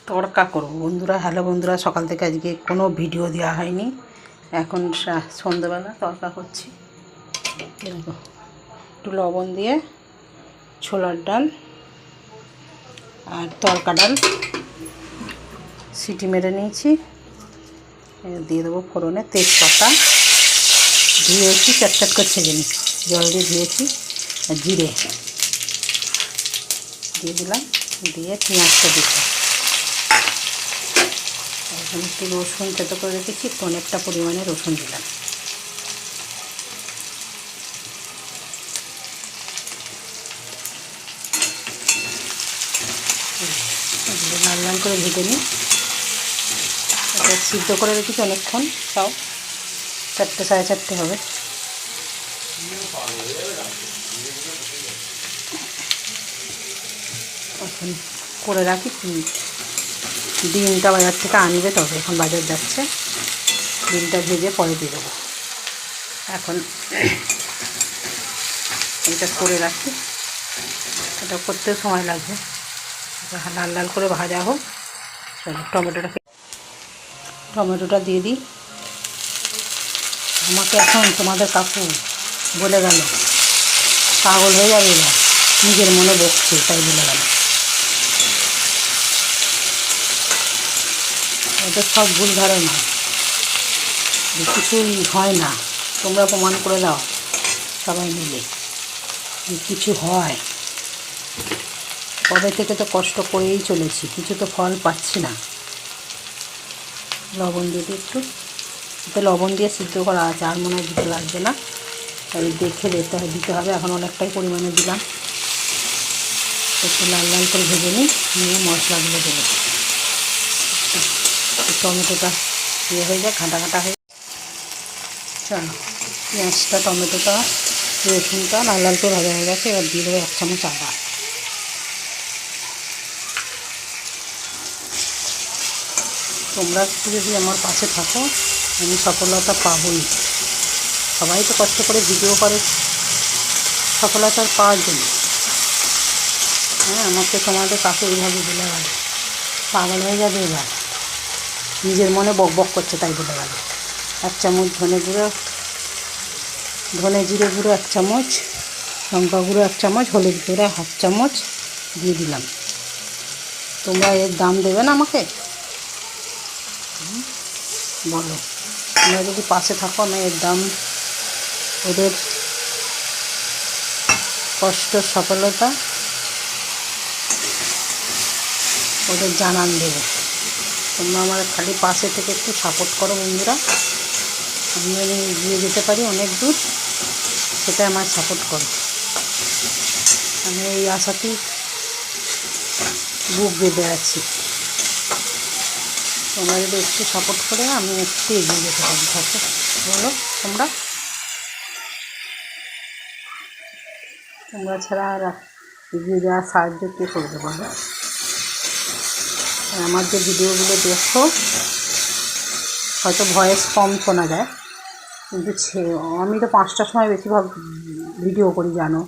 তড়কা করব বন্ধুরা। হ্যালো বন্ধুরা, সকাল থেকে আজকে কোনো ভিডিও দেওয়া হয়নি। এখন সন্ধ্যাবেলা তড়কা করছি। দেখো, একটু লবণ দিয়ে ছোলার ডাল আর তড়কা ডাল সিটি মেরে নিয়েছি। দিয়ে দেবো ফোড়নে তেজপাতা, ধুয়েছি, চটচট করে ছেড়ে নিই, জল দিয়ে ধুয়েছি। আর জিরে দিয়ে দিলাম, দিয়ে পেঁয়াজটা দিলাম। এখন একটু রসুন থেতো করে রেখেছি, একটু অনেকটা পরিমাণে রসুন দিলাম। লাল লাল করে ভেজে নিই। এটা সিদ্ধ করে রেখেছি অনেকক্ষণ, তাও 4টে সাড়ে 4টে হবে। এখন করে রাখি। ডিমটা বাজার থেকে আনবে, তবে এখন বাজার যাচ্ছে। ডিমটা ভেজে পরে দিয়ে দেবো। এখন এটা করে রাখি, এটা করতে সময় লাগবে। লাল লাল করে ভাজা হোক। টমেটোটা দিয়ে দিই। আমাকে এখন তোমাদের কাকু বলে গেল, পাগল হয়ে যাবে না, নিজের মনে বকছে, তাই বলে গেল। ওদের সব ভুল ধারণা, কিছুই হয় না। তোমরা প্রমাণ করে দাও সবাই মিলে কিছু হয়। কবে থেকে তো কষ্ট করেই চলেছি, কিছু তো ফল পাচ্ছি না। লবণ দিয়ে দিই একটু, এতে লবণ দিয়ে সিদ্ধ করা আছে, আর মনে হয় দিতে লাগবে না। তাই দেখে দিতে হবে। এখন অনেকটাই পরিমাণে দিলাম। একটু লাল লাল করে ভেজে নিই, নিয়ে মশলাগুলো দেবো। টমেটোটা ইয়ে হয়ে যায়, ঘাঁটা ঘাঁটা হয়ে। চলো, পেঁয়াজটা, টমেটোটা, রসুনটা লাল লাল করে ভাজা হয়ে গেছে। এবার দিয়ে দেবো 1 চামচ আদা। তোমরা একটু যদি আমার পাশে থাকো, আমি সফলতা পাবই। সবাই তো কষ্ট করে ভিডিও করে সফলতা পাওয়ার জন্য। হ্যাঁ, আমাকে তোমাদের কাছে এইভাবে বলে গেল, পাগল হয়ে যাবে এবার, নিজের মনে বক বক করছে, তাই বলে গেল। 1 চামচ ধনে জিরে গুঁড়ো 1 চামচ, লঙ্কা গুঁড়ো 1 চামচ, হলুদ গুঁড়ো 1/2 চামচ দিয়ে দিলাম। তোমরা এর দাম দেবে না আমাকে? বলো, তোমরা যদি পাশে থাকো, আমি এর দাম, ওদের কষ্ট সফলতা ওদের জানান দেবে। তোমরা আমার খালি পাশে থেকে একটু সাপোর্ট করো বন্ধুরা। আমি গিয়ে যেতে পারি অনেক দূর, সেটা আমার সাপোর্ট করো। আমি এই আশাতেই বুক বেঁধে আছি। তোমরা যদি একটু সাপোর্ট করে, আমি একটু এগিয়ে যেতে পারি। থাকো, বলো তোমরা ছাড়া আর এগিয়ে যাওয়ার সাহায্য কে করবে বলো? আমার যে ভিডিওগুলো দেখো, হয়তো ভয়েস কম শোনা যায়, কিন্তু আমি তো 5টার সময় বেশিরভাগ ভিডিও করি, জানো।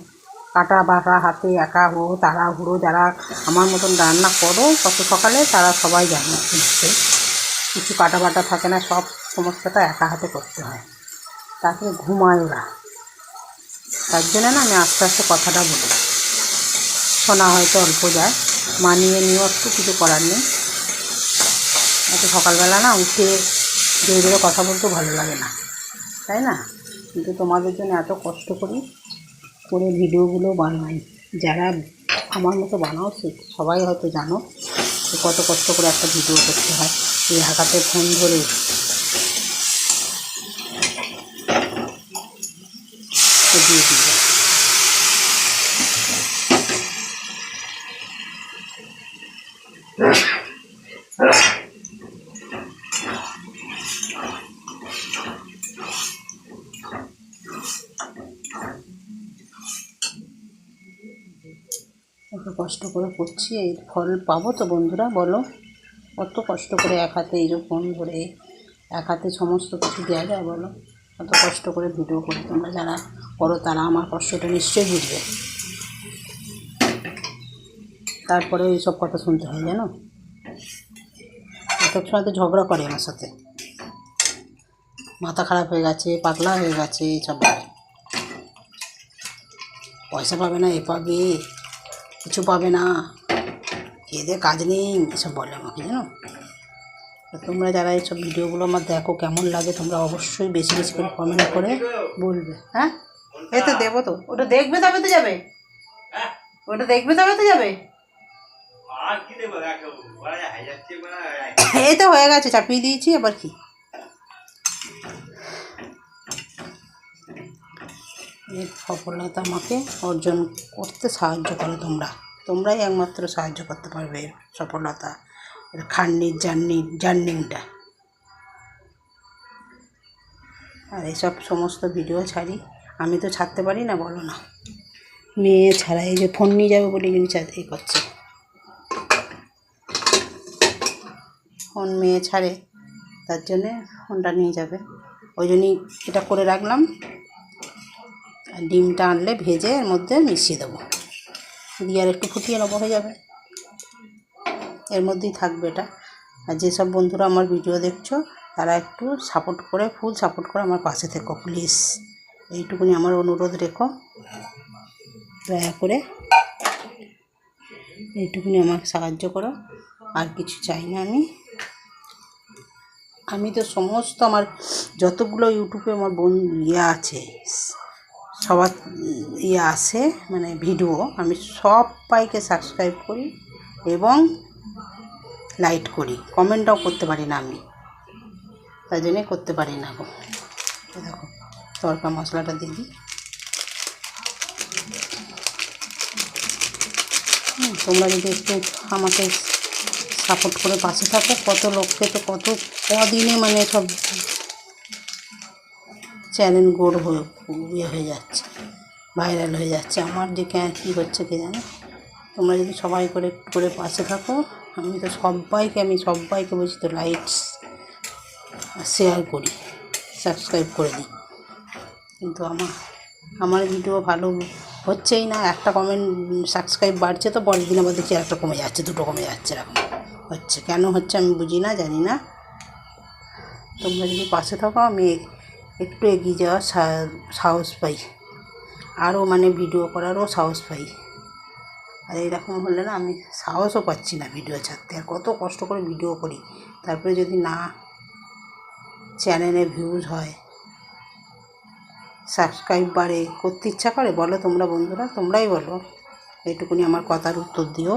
কাটা বাটা হাতে একা তাড়াহুড়ো, যারা আমার মতন রান্না করো কত সকালে, তারা সবাই জানো। কিছু কাটা বাটা থাকে না, সমস্তটা একা হাতে করতে হয়। তারপরে ঘুমায় ওরা, তার জন্য না আমি আস্তে আস্তে কথাটা বলি। শোনা হয়তো অল্প যায়, মানিয়ে নিয়েও একটু, কিছু করার নেই। এত সকালবেলা না উঠে ধীরে ধীরে কথা বলতেও ভালো লাগে না, তাই না? কিন্তু তোমাদের জন্য এত কষ্ট করে ভিডিওগুলো বানাই। যারা আমার মতো বানাও, সবাই হয়তো জানো যে কত কষ্ট করে একটা ভিডিও করতে হয়। এই হাতে ফোন ধরে দিয়ে দিই। এত কষ্ট করে করছি, এই ফল পাবো তো বন্ধুরা? বলো, কত কষ্ট করে এক হাতে এই যে ফোন ধরে, এক হাতে সমস্ত কিছু দেওয়া যায় বলো? কত কষ্ট করে ভিডিও করি। তোমরা যারা করো তারা আমার কষ্টটা নিশ্চয়ই বুঝবে। তারপরে এইসব কথা শুনতে হয়, জানো। সবসময় তো ঝগড়া করে আমার সাথে, মাথা খারাপ হয়ে গেছে, পাগলা হয়ে গেছে, এইসব বলে। পয়সা পাবে না, এ পাবে, কিছু পাবে না, এদের কাজ নেই, এসব বলে আমাকে, জানো। তোমরা যারা এইসব ভিডিওগুলো আমার দেখো, কেমন লাগে তোমরা অবশ্যই বেশি বেশি করে কমেন্ট করে বলবে। হ্যাঁ, এই তো দেবো তো, ওটা দেখবে তবে তো যাবে, ওটা দেখবে তবে তো যাবে। এই তো হয়ে গেছে, চাপিয়ে দিয়েছি, আবার কি। এর সফলতা আমাকে অর্জন করতে সাহায্য করো তোমরাই একমাত্র সাহায্য করতে পারবে এর সফলতা, এর খান্নির জার্নিংটা। আর এইসব সমস্ত ভিডিও ছাড়ি, আমি তো ছাড়তে পারি না, বলো না। মেয়ে ছাড়া, এই যে ফোন নিয়ে যাবে বলে জিনিস এই করছে, ফোন মেয়ে ছাড়ে, তার জন্যে ফোনটা নিয়ে যাবে, ওই জন্যই এটা করে রাখলাম। আর ডিমটা আনলে ভেজে এর মধ্যে মিশিয়ে দেবো, দিয়ে আর একটু ফুটিয়ে নেবো, হয়ে যাবে। এর মধ্যেই থাকবে এটা। আর যেসব বন্ধুরা আমার ভিডিও দেখছো তারা একটু সাপোর্ট করে, ফুল সাপোর্ট করে আমার পাশে থেকো প্লিজ, এইটুকুনি আমার অনুরোধ রেখো, দয়া করে এইটুকুনি আমাকে সাহায্য করো, আর কিছু চাই না। আমি তো সমস্ত আমার যতগুলো ইউটিউবে আমার আছে, সবার আসে, মানে ভিডিও, আমি সবাইকে সাবস্ক্রাইব করি এবং লাইক করি, কমেন্টটাও করতে পারি না আমি, তাই জন্যে করতে পারি না গো। দেখো তড়কা মশলাটা দিয়ে দিই। তোমরা যদি একটু আমাকে সাপোর্ট করে পাশে থাকো, কত লোককে তো কদিনে মানে সব চ্যানেল গোড় হয়ে যাচ্ছে, ভাইরাল হয়ে যাচ্ছে, আমার যে কী হচ্ছে কে জানে। তোমরা যদি সবাই করে একটু করে পাশে থাকো, আমি তো সবাইকে বলছি তো, লাইকস শেয়ার করি, সাবস্ক্রাইব করে দিই, কিন্তু আমার ভিডিও ভালো হচ্ছেই না। একটা কমেন্ট সাবস্ক্রাইব বাড়ছে তো পরের দিন আবার দেখছি একটা কমে যাচ্ছে, দুটো কমে যাচ্ছে, এরকম হচ্ছে। কেন হচ্ছে আমি বুঝি না, জানি না। তোমরা যদি পাশে থাকো, আমি একটু এগিয়ে যাওয়ার সাহস পাই, আরও মানে ভিডিও করারও সাহস পাই। আর এইরকম হলে না, আমি সাহসও পাচ্ছি না ভিডিও ছাড়তে। আর কত কষ্ট করে ভিডিও করি, তারপরে যদি না চ্যানেলে ভিউজ হয়, সাবস্ক্রাইব বাড়ে, করতে ইচ্ছা করে? বলো তোমরা বন্ধুরা, তোমরাই বলো। এইটুকুনি আমার কথার উত্তর দিও।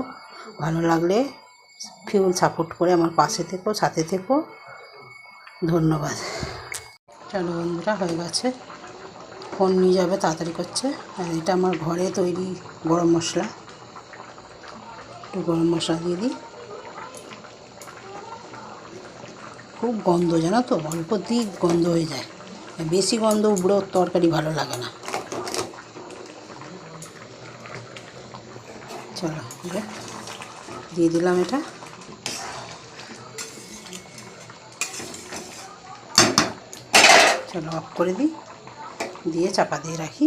ভালো লাগলে ফুল সাপোর্ট করে আমার পাশে থেকো, সাথে থেকো। ধন্যবাদ। চলো বন্ধুরা, হয়ে গেছে, ফোন নিয়ে যাবে, তাড়াতাড়ি করছে। আর এটা আমার ঘরে তৈরি গরম মশলা, একটু গরম মশলা দিয়ে দিই। খুব গন্ধ, জানো তো, অল্প দিক গন্ধ হয়ে যায়, বেশি গন্ধ উবড়ো তরকারি ভালো লাগে না। চলো দিয়ে দিলাম এটা, চলো অফ করে দিই, দিয়ে চাপা দিয়ে রাখি।